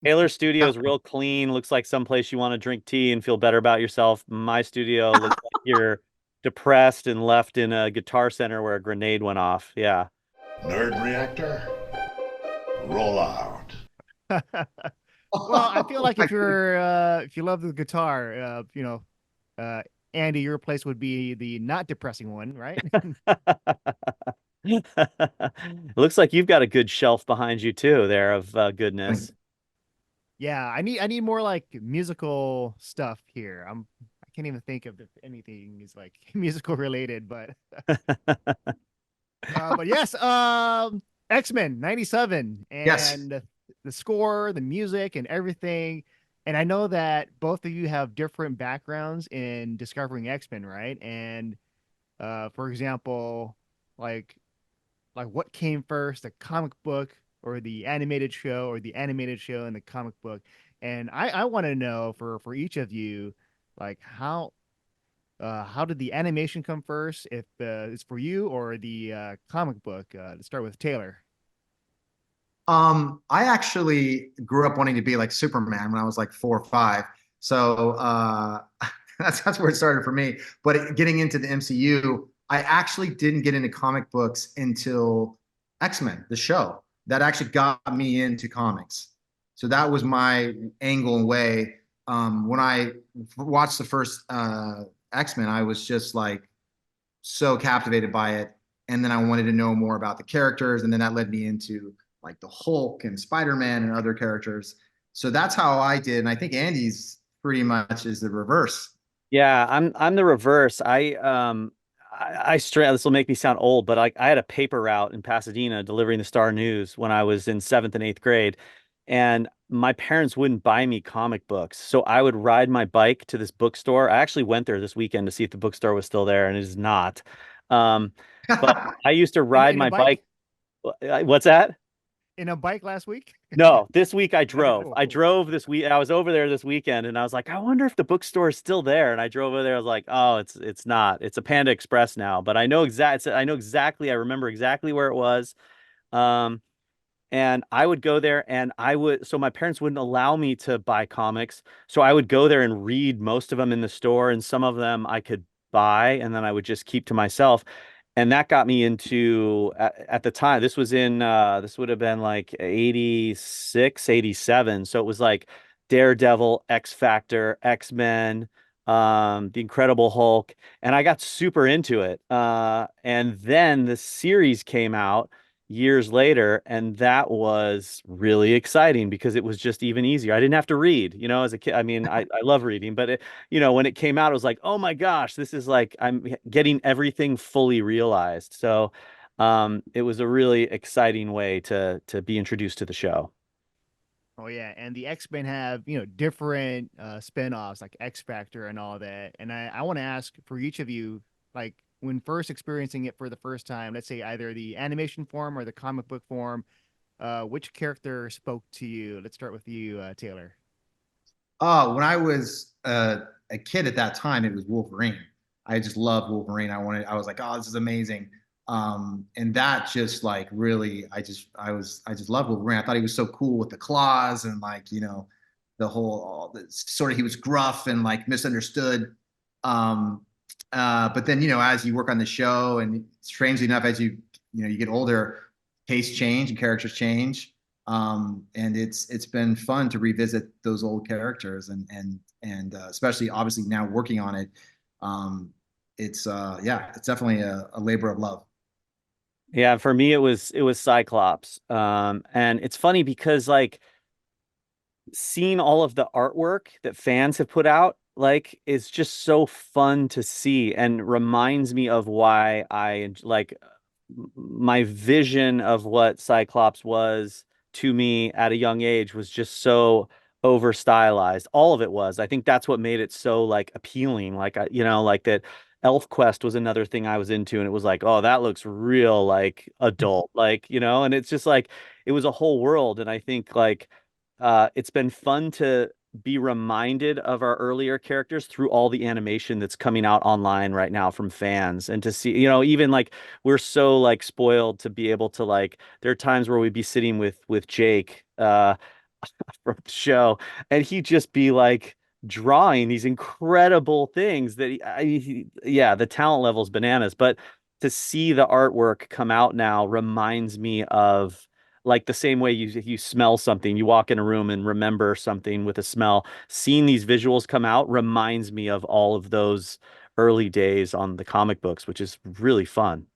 Taylor's studio is real clean. Looks like someplace you want to drink tea and feel better about yourself. My studio looks like you're depressed and left in a guitar center where a grenade went off. Yeah. Nerd Reactor, roll out. Well, I feel Oh like my if you love the guitar, uh, Andy, your place would be the not depressing one, right? Looks like you've got a good shelf behind you too there of goodness. Yeah, I need more like musical stuff here. I can't even think of if anything is like musical related, but yes, X-Men 97 Yes. and the score, the music and everything. And I know that both of you have different backgrounds in discovering X-Men, right? And for example, like what came first, the comic book or the animated show, or the animated show and the comic book? And I want to know for each of you, like how did the animation come first? If it's for you or the comic book. To start with Taylor. I actually grew up wanting to be like Superman when I was like 4 or 5. So that's where it started for me. But getting into the MCU, I actually didn't get into comic books until X-Men, the show. That actually got me into comics. So that was my angle and way. When I watched the first X-Men, I was just like so captivated by it. And then I wanted to know more about the characters. And then that led me into like the Hulk and Spider-Man and other characters. So that's how I did. And I think Andy's pretty much is the reverse. Yeah, I'm the reverse. I straight this will make me sound old, but I had a paper route in Pasadena delivering the Star News when I was in seventh and eighth grade, and my parents wouldn't buy me comic books, so I would ride my bike to this bookstore. I actually went there this weekend to see if the bookstore was still there, and it is not. Um, but I used to In ride a my bike. bike? What's that? In a bike last week? No, this week I Okay, drove. cool, I cool. drove this week. I was over there this weekend and I was like, I wonder if the bookstore is still there. And I drove over there. I was like, oh, it's not. It's a Panda Express now. But I know exactly, I remember exactly where it was. Um, and I would go there and so my parents wouldn't allow me to buy comics. So I would go there and read most of them in the store, and some of them I could buy and then I would just keep to myself. And that got me into at the time, this would have been like 86, 87. So it was like Daredevil, X Factor, X-Men, the Incredible Hulk, and I got super into it. And then the series came out years later, and that was really exciting because it was just even easier. I didn't have to read, as a kid. I mean, I love reading, but when it came out, it was like, oh my gosh, this is like I'm getting everything fully realized. So it was a really exciting way to be introduced to the show. Oh yeah, and the X-Men have, different spin-offs like X Factor and all that. And I want to ask for each of you, like when first experiencing it for the first time, let's say either the animation form or the comic book form, which character spoke to you? Let's start with you, Taylor. When I was a kid at that time, it was Wolverine. I just loved Wolverine. I was like, oh, this is amazing. And that just like really, I just loved Wolverine. I thought he was so cool with the claws and like, the whole, all the, sort of, he was gruff and like misunderstood. Um, but then, as you work on the show and strangely enough, as you get older, tastes change and characters change. And it's been fun to revisit those old characters and especially obviously now working on it. It's definitely a labor of love. Yeah, for me it was Cyclops. And it's funny because like seeing all of the artwork that fans have put out like is just so fun to see and reminds me of why I like my vision of what Cyclops was to me at a young age was just so over stylized. All of it was. I think that's what made it so like appealing. Like like that Elf Quest was another thing I was into, and it was like, oh, that looks real like adult, like, and it's just like it was a whole world. And I think like it's been fun to be reminded of our earlier characters through all the animation that's coming out online right now from fans, and to see, even like we're so like spoiled to be able to like there are times where we'd be sitting with Jake from the show, and he'd just be like drawing these incredible things that yeah, the talent level's bananas. But to see the artwork come out now reminds me of like the same way you smell something, you walk in a room and remember something with a smell. Seeing these visuals come out reminds me of all of those early days on the comic books, which is really fun.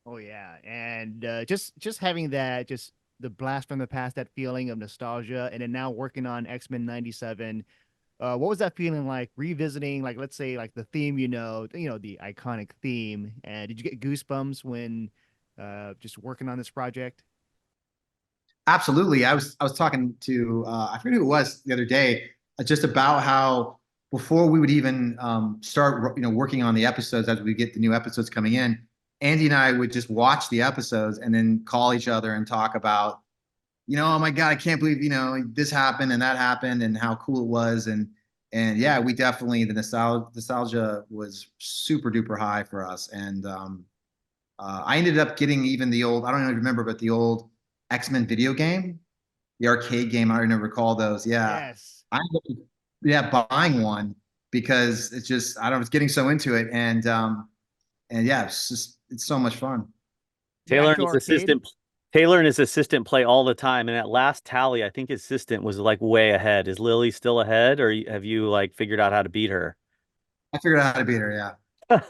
Oh yeah, and just having that, just the blast from the past, that feeling of nostalgia, and then now working on X-Men '97. What was that feeling like revisiting, like let's say, like the theme, the iconic theme? And did you get goosebumps when just working on this project? Absolutely. I was talking to I forget who it was the other day, just about how before we would even start working on the episodes as we get the new episodes coming in, Andy and I would just watch the episodes and then call each other and talk about, oh my God, I can't believe, this happened and that happened and how cool it was. And yeah, we definitely, the nostalgia was super duper high for us. And I ended up getting even the old, I don't know if you remember, but the old X-Men video game, the arcade game. I don't even recall those. Yeah. Yes, I ended up, yeah, buying one because it's just, I don't know, it's getting so into it. And yeah, it's so much fun. the Taylor and actual his arcade. assistant Taylor and his assistant play all the time. And at last tally, I think his assistant was like way ahead. Is Lily still ahead, or have you like figured out how to beat her? I figured out how to beat her. Yeah.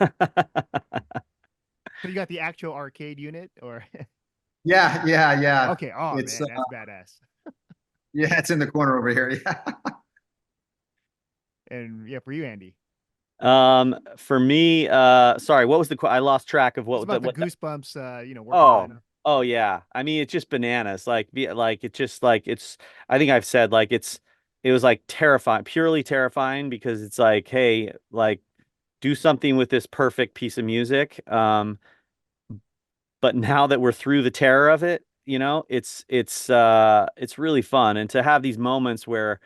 So you got the actual arcade unit, or Yeah. Yeah. Yeah. okay? Oh It's, man, that's badass. yeah, it's in the corner over here. Yeah. And yeah, for you, Andy, For me, sorry, what was I lost track of it's what about the what the, goosebumps. Working oh, on. oh yeah. I mean, it's just bananas. Like it's just like I think I've said like it was like terrifying, purely terrifying because it's like, hey, like do something with this perfect piece of music. But now that we're through the terror of it, it's really fun. And to have these moments where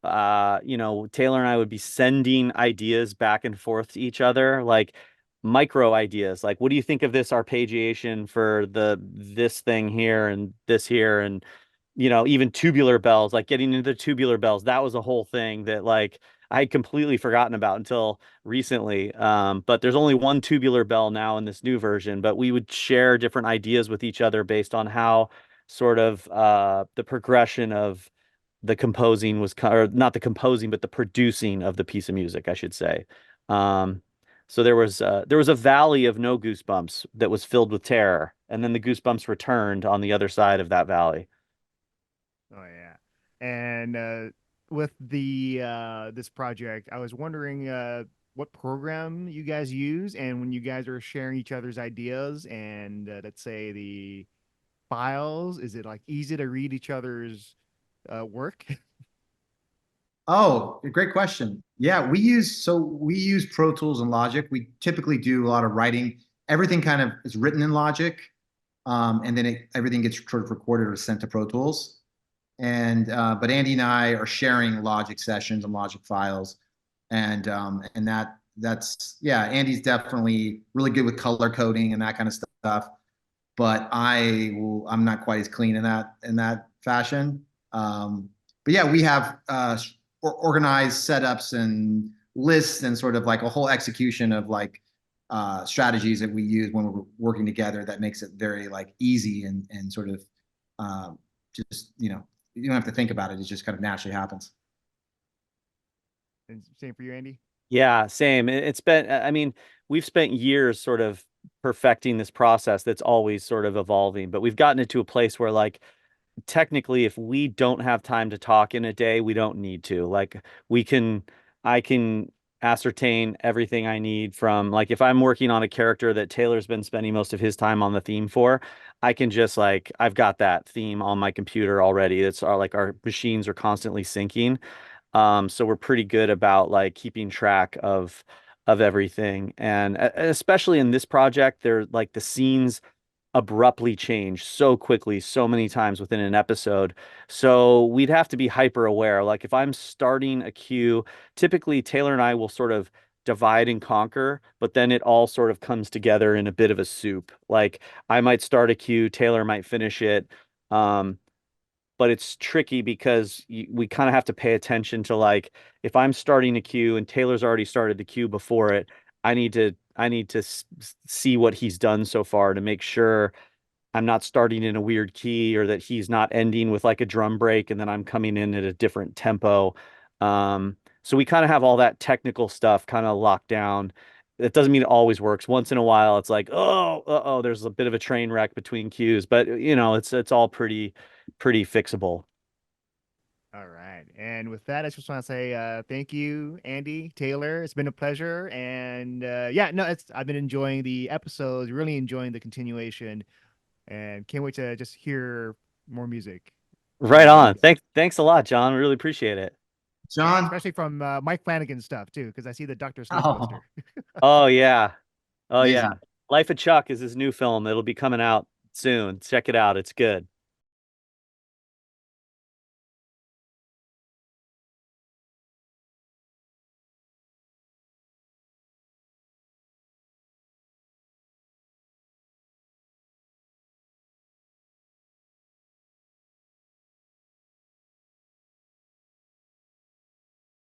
Taylor and I would be sending ideas back and forth to each other, like micro ideas, like what do you think of this arpeggiation for this thing here and this here, and even tubular bells, like getting into the tubular bells. That was a whole thing that like I had completely forgotten about until recently. But there's only one tubular bell now in this new version, but we would share different ideas with each other based on how sort of the progression of the composing was, or not the composing, but the producing of the piece of music, I should say. Um, so there was a valley of no goosebumps that was filled with terror, and then the goosebumps returned on the other side of that valley. Oh yeah. And with the this project, I was wondering what program you guys use, and when you guys are sharing each other's ideas and let's say the files, is it like easy to read each other's work? Oh, great question. Yeah, we use Pro Tools and Logic. We typically do a lot of writing. Everything kind of is written in Logic, and then everything gets sort of recorded or sent to Pro Tools. And but Andy and I are sharing Logic sessions and Logic files, and that's yeah. Andy's definitely really good with color coding and that kind of stuff, but I'm not quite as clean in that fashion. But yeah, we have organized setups and lists and sort of like a whole execution of like strategies that we use when we're working together that makes it very like easy and sort of um, just you don't have to think about it. It just kind of naturally happens. And same for you, Andy. Yeah, same. It's been, I mean, we've spent years sort of perfecting this process that's always sort of evolving, but we've gotten it to a place where, like, technically, if we don't have time to talk in a day, we don't need to. Like, we can, I can ascertain everything I need from, like, if I'm working on a character that Taylor's been spending most of his time on the theme for, I can just, like, I've got that theme on my computer already. It's like our machines are constantly syncing. So we're pretty good about like keeping track of everything. And especially in this project, they're like the scenes abruptly change so quickly, so many times within an episode. So we'd have to be hyper aware. Like if I'm starting a queue, typically Taylor and I will sort of divide and conquer, but then it all sort of comes together in a bit of a soup. Like I might start a queue, Taylor might finish it. Um, but it's tricky because we kind of have to pay attention to, like, if I'm starting a cue and Taylor's already started the cue before it, I need to see what he's done so far to make sure I'm not starting in a weird key, or that he's not ending with like a drum break and then I'm coming in at a different tempo. So we kind of have all that technical stuff kind of locked down. It doesn't mean it always works. Once in a while, it's like, oh, there's a bit of a train wreck between cues, but it's all pretty fixable. All right. And with that, I just want to say thank you, Andy, Taylor. It's been a pleasure. And yeah, no, I've been enjoying the episodes, really enjoying the continuation, and can't wait to just hear more music from Right you on. guys. Thanks a lot, John. Really appreciate it. Yeah, John. especially from Mike Flanagan stuff too, because I see the Doctor Sleep Oh, poster. Oh yeah. Oh yeah. amazing. Life of Chuck is his new film. It'll be coming out soon. Check it out. It's good.